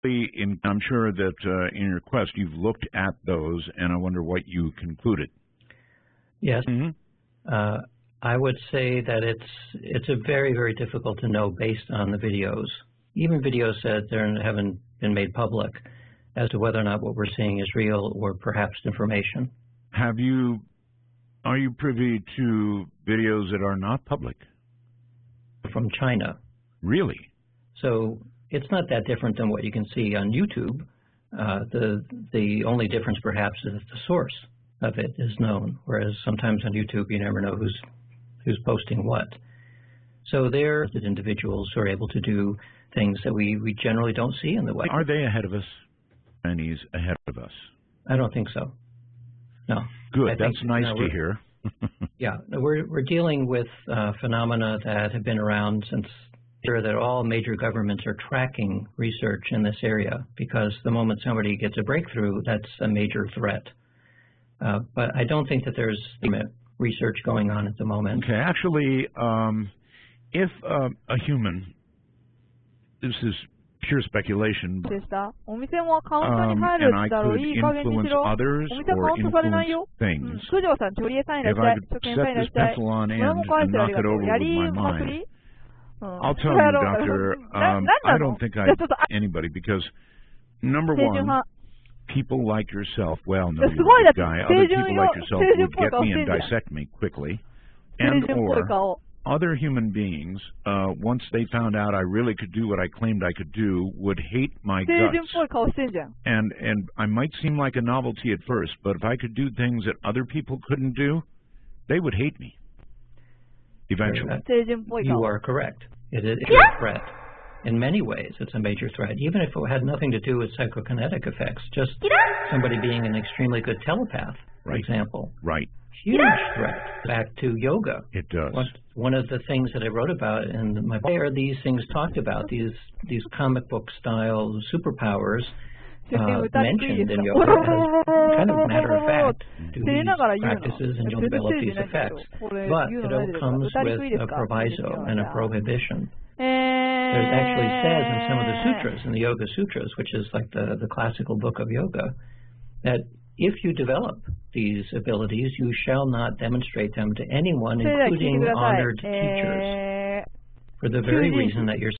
I'm sure that in your quest you've looked at those, and I wonder what you concluded. Yes. I would say that it's a very, very difficult to know based on the videos. Even videos that haven't been made public as to whether or not what we're seeing is real or perhaps information. Are you privy to videos that are not public? From China. Really? So it's not that different than what you can see on YouTube. The only difference perhaps is the source of it is known, whereas sometimes on YouTube you never know who's posting what. So there are individuals who are able to do things that we generally don't see in the West. Are they ahead of us? Chinese ahead of us? I don't think so. No. Good. That's nice to hear. Yeah, we're dealing with phenomena that have been around since that all major governments are tracking research in this area, because the moment somebody gets a breakthrough, that's a major threat. But I don't think that there's research going on at the moment. Okay, actually, if a human, this is pure speculation, and I could influence others or influence things, if I could set this pencil on end and knock it over with my mind, I'll tell you, Doctor, I don't think I'd anybody, because number one, people like yourself, well, no, you're a good guy, other people like yourself would get me and dissect me quickly, and or other human beings, once they found out I really could do what I claimed I could do, would hate my guts. And I might seem like a novelty at first, but if I could do things that other people couldn't do, they would hate me. Eventually. You are correct. It is a threat. In many ways, it's a major threat. Even if it had nothing to do with psychokinetic effects, just somebody being an extremely good telepath, for example. Right. Huge threat. Back to yoga. It does. One of the things that I wrote about in my book are these things talked about, these comic book style superpowers mentioned in yoga as kind of matter of fact. Do these practices and you'll develop these effects. But it all comes with a proviso and a prohibition. There's actually says in some of the sutras, in the Yoga Sutras, which is like the classical book of yoga, that if you develop these abilities, you shall not demonstrate them to anyone, including honored teachers, for the very reason that you're